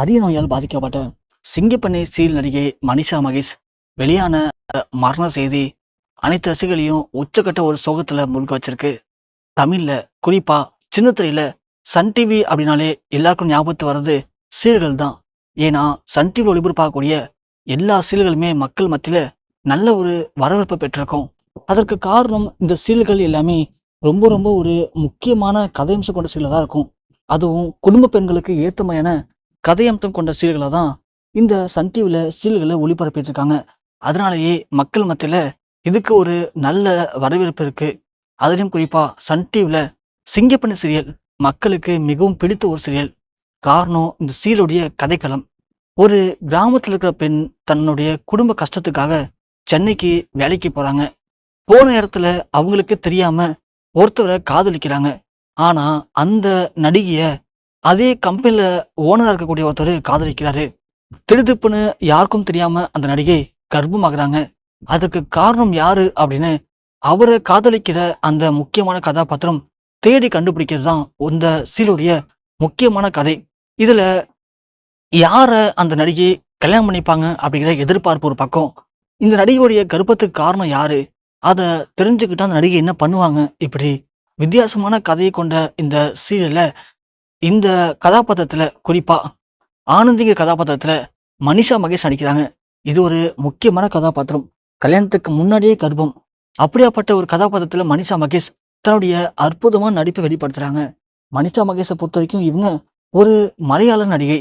அரிய நோயால் பாதிக்கப்பட்ட சிங்கப்பெண்ணை சீரியல் நடிகை மனிஷா மகேஷ் வெளியான மரண செய்தி அனைத்து ரசிகர்களையும் உச்சக்கட்ட ஒரு சோகத்துல முழுக்க வச்சிருக்கு. தமிழ்ல, குறிப்பா சின்ன திரையில சன் டிவி அப்படின்னாலே எல்லாருக்கும் ஞாபகத்து வர்றது சீரியல்கள் தான். ஏன்னா சன் டிவி ஒளிபரப்பாகக்கூடிய எல்லா சீரியல்களுமே மக்கள் மத்தியில நல்ல ஒரு வரவேற்பை பெற்றிருக்கும். அதற்கு காரணம் இந்த சீரியல்கள் எல்லாமே ரொம்ப ரொம்ப ஒரு முக்கியமான கதையம்சம் கொண்ட சீரியல் தான் இருக்கும். அதுவும் குடும்ப பெண்களுக்கு ஏத்தமையான கதையம்சம் கொண்ட சீரியல்களை தான் இந்த சன் டிவியில் சீரியல்களை ஒளிபரப்பிட்டு இருக்காங்க. அதனாலேயே மக்கள் மத்தியில் இதுக்கு ஒரு நல்ல வரவேற்பு இருக்கு. அதுலேயும் குறிப்பா சன் டிவியில் சிங்கப்பெண்ணை சீரியல் மக்களுக்கு மிகவும் பிடித்த ஒரு சீரியல். காரணம், இந்த சீரியலுடைய கதைக்களம். ஒரு கிராமத்தில் இருக்கிற பெண் தன்னுடைய குடும்ப கஷ்டத்துக்காக சென்னைக்கு வேலைக்கு போறாங்க. போன இடத்துல அவங்களுக்கு தெரியாம ஒருத்தரை காதலிக்கிறாங்க. ஆனா அந்த நடிகைய அதே கம்பெனில ஓனரா இருக்கக்கூடிய ஒருத்தர் காதலிக்கிறாரு. திடுதிப்புன்னு யாருக்கும் தெரியாம அந்த நடிகை கர்ப்பமாகறாங்க. அதுக்கு காரணம் யாரு அப்படின்னு அவரை காதலிக்கிற அந்த முக்கியமான கதாபாத்திரம் தேடி கண்டுபிடிக்கிறது தான் இந்த சீரியலுடைய முக்கியமான கதை. இதுல யார அந்த நடிகை கல்யாணம் பண்ணிப்பாங்க அப்படிங்கிற எதிர்பார்ப்பு ஒரு பக்கம். இந்த நடிகையுடைய கர்ப்பத்துக்கு காரணம் யாரு, அதை தெரிஞ்சுக்கிட்டா அந்த நடிகை என்ன பண்ணுவாங்க, இப்படி வித்தியாசமான கதையை கொண்ட இந்த சீரியல்ல இந்த கதாபாத்திரத்துல, குறிப்பா ஆனந்திங்கிற கதாபாத்திரத்துல மனிஷா மகேஷ் நடிக்கிறாங்க. இது ஒரு முக்கியமான கதாபாத்திரம். கல்யாணத்துக்கு முன்னாடியே கர்ப்பம். அப்படியாப்பட்ட ஒரு கதாபாத்திரத்துல மனிஷா மகேஷ் தன்னுடைய அற்புதமான நடிப்பை வெளிப்படுத்துறாங்க. மனிஷா மகேஷை பொறுத்த வரைக்கும் இவங்க ஒரு மலையாள நடிகை.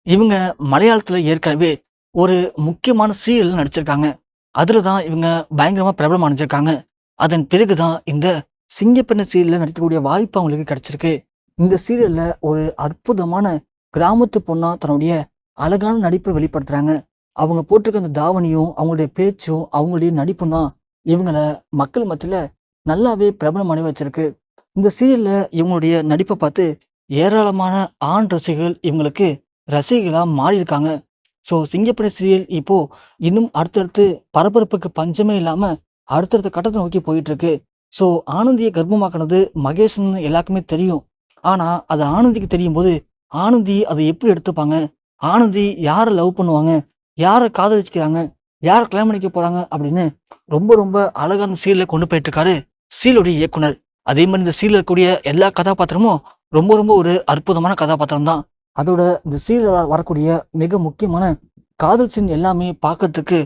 இவங்க மலையாளத்துல ஏற்கனவே ஒரு முக்கியமான சீரியல் நடிச்சிருக்காங்க. அதுலதான் இவங்க பயங்கரமா பிரபலம் அடைஞ்சிருக்காங்க. அதன் பிறகுதான் இந்த சிங்கப்பெண்ணை சீரியல்ல நடிக்கக்கூடிய வாய்ப்பு அவங்களுக்கு கிடைச்சிருக்கு. இந்த சீரியல்ல ஒரு அற்புதமான கிராமத்து பொண்ணா தன்னுடைய அழகான நடிப்பை வெளிப்படுத்துறாங்க. அவங்க போட்டிருக்க அந்த தாவணியும் அவங்களுடைய பேச்சும் அவங்களுடைய நடிப்பும் தான் இவங்கள மக்கள் மத்தியில நல்லாவே பிரபலம் அடைய வச்சிருக்கு. இந்த சீரியல்ல இவங்களுடைய நடிப்பை பார்த்து ஏராளமான ஆண் ரசிகர்கள் இவங்களுக்கு ரசிகர்களா மாறி இருக்காங்க. ஸோ சிங்கப்பெண்ணை சீரியல் இப்போ இன்னும் அடுத்தடுத்து பரபரப்புக்கு பஞ்சமே இல்லாம அடுத்தடுத்த கட்டத்தை நோக்கி போயிட்டு இருக்கு. ஸோ ஆனந்தியை கர்ப்பமாக்குனது மகேஷ்னு எல்லாருக்குமே தெரியும். ஆனா அது ஆனந்திக்கு தெரியும் போது ஆனந்தி அதை எப்படி எடுத்துப்பாங்க, ஆனந்தி யாரை லவ் பண்ணுவாங்க, யாரை காதலிச்சுக்கிறாங்க, யாரை கல்யாணம் பண்ணிக்க போறாங்க அப்படின்னு ரொம்ப ரொம்ப அழகான சீரியலை கொண்டு போயிட்டு இருக்காரு சீரியலுடைய இயக்குனர். அதே மாதிரி இந்த சீரியல் இருக்கக்கூடிய எல்லா கதாபாத்திரமும் ரொம்ப ரொம்ப ஒரு அற்புதமான கதாபாத்திரம் தான். அதோட இந்த சீரியல் வரக்கூடிய மிக முக்கியமான காதல் சீன் எல்லாமே பார்க்கறதுக்கு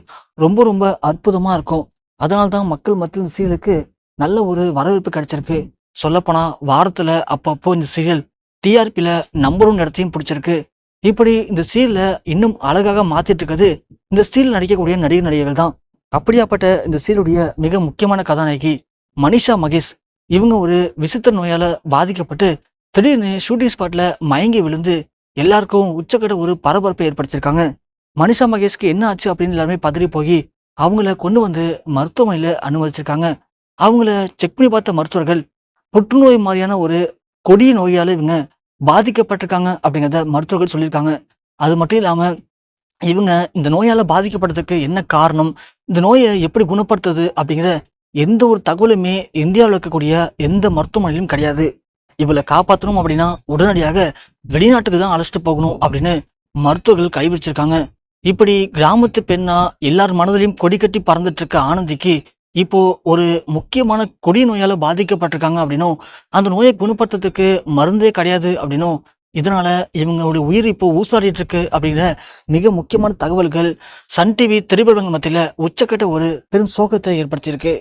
ரொம்ப ரொம்ப அற்புதமா இருக்கும். அதனால தான் மக்கள் மத்தியில் இந்த சீரியலுக்கு நல்ல ஒரு வரவேற்பு கிடைச்சிருக்கு. சொல்லப்போனா வாரத்துல அப்பப்போ இந்த சீரியல் டிஆர்பியில நம்பர் 1 இடத்தையும் பிடிச்சிருக்கு. இப்படி இந்த சீரியலை இன்னும் அழகாக மாத்திட்டு இருக்கிறது இந்த சீரியல் நடிக்கக்கூடிய நடிகர் நடிகைகள் தான். அப்படியாப்பட்ட இந்த சீரியலுடைய மிக முக்கியமான கதாநாயகி மனிஷா மகேஷ். இவங்க ஒரு விசித்திர நோயால பாதிக்கப்பட்டு திடீர்னு ஷூட்டிங் ஸ்பாட்ல மயங்கி விழுந்து எல்லாருக்கும் உச்சக்கட்ட ஒரு பரபரப்பை ஏற்படுத்தியிருக்காங்க. மனிஷா மகேஷ்க்கு என்ன ஆச்சு அப்படின்னு எல்லாருமே பதறி போய் அவங்கள கொண்டு வந்து மருத்துவமனையில அனுமதிச்சிருக்காங்க. அவங்கள செக் பண்ணி பார்த்த மருத்துவர்கள் புற்றுநோய் மாதிரியான ஒரு கொடிய நோயால இவங்க பாதிக்கப்பட்டிருக்காங்க அப்படிங்கிறத மருத்துவர்கள் சொல்லியிருக்காங்க. அது மட்டும் இல்லாம இவங்க இந்த நோயால பாதிக்கப்பட்டதுக்கு என்ன காரணம், இந்த நோயை எப்படி குணப்படுத்துறது அப்படிங்கிற எந்த ஒரு தகவலுமே இந்தியாவில் இருக்கக்கூடிய எந்த மருத்துவமனையிலும் கிடையாது. இவளை காப்பாற்றணும் அப்படின்னா உடனடியாக வெளிநாட்டுக்கு தான் அழைச்சிட்டு போகணும் அப்படின்னு மருத்துவர்கள் கைவிச்சிருக்காங்க. இப்படி கிராமத்து பெண்ணா எல்லார் மனதிலையும் கொடி கட்டி பறந்துட்டு இருக்க ஆனந்திக்கு இப்போ ஒரு முக்கியமான கொடிய நோயால பாதிக்கப்பட்டிருக்காங்க அப்படின்னும், அந்த நோயை குணப்படுத்துறதுக்கு மருந்தே கிடையாது அப்படின்னும், இதனால இவங்களுடைய உயிர் இப்போ ஊசாடிட்டு இருக்கு அப்படிங்கிற மிக முக்கியமான தகவல்கள் சன் டிவி திரைப்படங்கள் மத்தியில உச்சக்கட்ட ஒரு பெரும் சோகத்தை ஏற்படுத்தியிருக்கு.